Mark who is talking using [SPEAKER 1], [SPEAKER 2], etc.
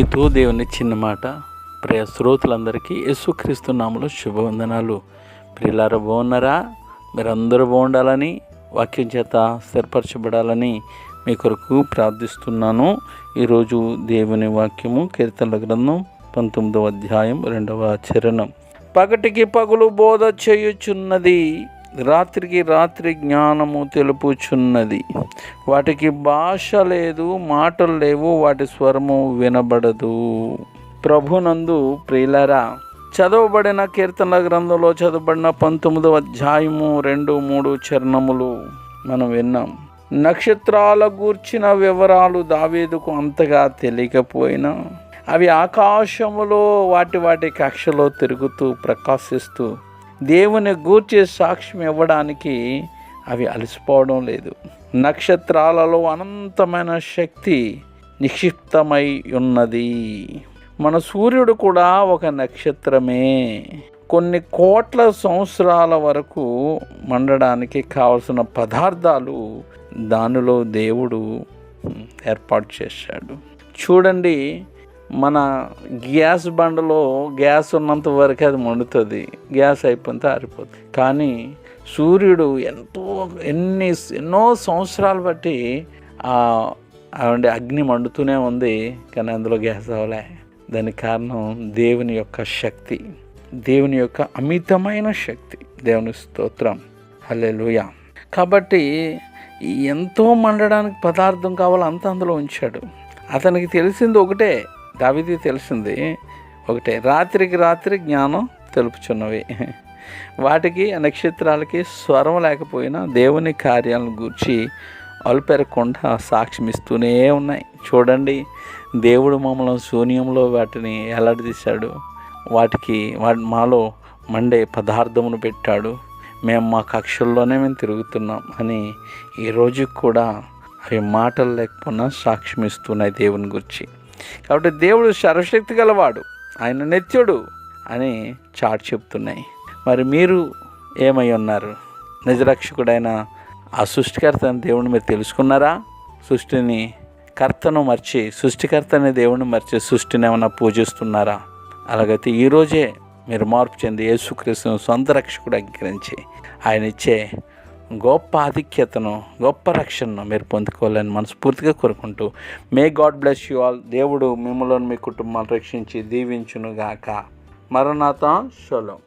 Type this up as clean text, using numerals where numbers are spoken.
[SPEAKER 1] మీతో దేవుని చిన్న మాట. ప్రియ శ్రోతలందరికీ యేసుక్రీస్తు నామములో శుభవందనాలు. ప్రియులారా, బాగున్నారా? మీరందరూ బాగుండాలని, వాక్యం చేత స్థిరపరచబడాలని మీ కొరకు ప్రార్థిస్తున్నాను. ఈరోజు దేవుని వాక్యము కీర్తనల గ్రంథం 19వ అధ్యాయం 2వ చరణం. పగటికి పగులు బోధ చేయుచున్నది, రాత్రికి రాత్రి జ్ఞానము తెలుపుచున్నది. వాటికి భాష లేదు, మాటలు లేవు, వాటి స్వరము వినబడదు. ప్రభునందు ప్రియులారా, చదవబడిన కీర్తనల గ్రంథంలో చదవబడిన 19వ అధ్యాయము 2-3 చరణములు మనం విన్నాం. నక్షత్రాల గూర్చిన వివరాలు దావీదుకు అంతగా తెలియకపోయినా అవి ఆకాశములో వాటి కక్షలో తిరుగుతూ ప్రకాశిస్తూ దేవుని గూర్చి సాక్ష్యం ఇవ్వడానికి అవి అలసిపోవడం లేదు. నక్షత్రాలలో అనంతమైన శక్తి నిక్షిప్తమై ఉన్నది. మన సూర్యుడు కూడా ఒక నక్షత్రమే. కొన్ని కోట్ల సంవత్సరాల వరకు మండడానికి కావలసిన పదార్థాలు దానిలో దేవుడు ఏర్పాటు చేశాడు. చూడండి, మన గ్యాస్ బండలో గ్యాస్ ఉన్నంత వరకు అది మండుతుంది, గ్యాస్ అయిపోతే ఆరిపోతుంది. కానీ సూర్యుడు ఎన్నో సంవత్సరాలు బట్టి అగ్ని మండుతూనే ఉంది, కానీ అందులో గ్యాస్ అవ్వలే. దానికి కారణం దేవుని యొక్క శక్తి, దేవుని యొక్క అమితమైన శక్తి. దేవుని స్తోత్రం, హల్లెలూయా. కాబట్టి ఎంతో మండడానికి పదార్థం కావాలో అంత అందులో ఉంచాడు. అతనికి తెలిసింది ఒకటే, దావీదుకి తెలిసింది ఒకటే, రాత్రికి రాత్రి జ్ఞానం తెలుపుచున్నవి. వాటికి నక్షత్రాలకి స్వరం లేకపోయినా దేవుని కార్యాలను గూర్చి అలుపెరకుండా సాక్ష్యం ఇస్తూనే ఉన్నాయి. చూడండి, దేవుడు మమ్మల్ని శూన్యంలో వాటిని ఎలాడదీశాడు, మాలో మండే పదార్థమును పెట్టాడు, మేము మా కక్షల్లోనే తిరుగుతున్నాం అని ఈరోజు కూడా అవి మాటలు లేకపోయినా సాక్ష్యం ఇస్తున్నాయి దేవుని గురించి. కాబట్టి దేవుడు సర్వశక్తి గలవాడు, ఆయన నిత్యుడు అని చాటి చెప్తున్నాయి. మరి మీరు ఏమై ఉన్నారు? నిజరక్షకుడైన ఆ సృష్టికర్త అని దేవుడిని మీరు తెలుసుకున్నారా? సృష్టికర్త అనే దేవుడిని మర్చి సృష్టిని ఏమైనా పూజిస్తున్నారా? అలాగైతే ఈరోజే మీరు మార్పు చెంది యేసుక్రీస్తును సొంత రక్షకుడు అంగీకరించి ఆయన ఇచ్చే గొప్ప ఆధిక్యతను, గొప్ప రక్షణను మీరు పొందుకోవాలని మనస్ఫూర్తిగా కోరుకుంటూ, may God bless you all. దేవుడు మిమ్మల్ని మీ కుటుంబాన్ని రక్షించి దీవించునుగాక. మరణాత షలోం.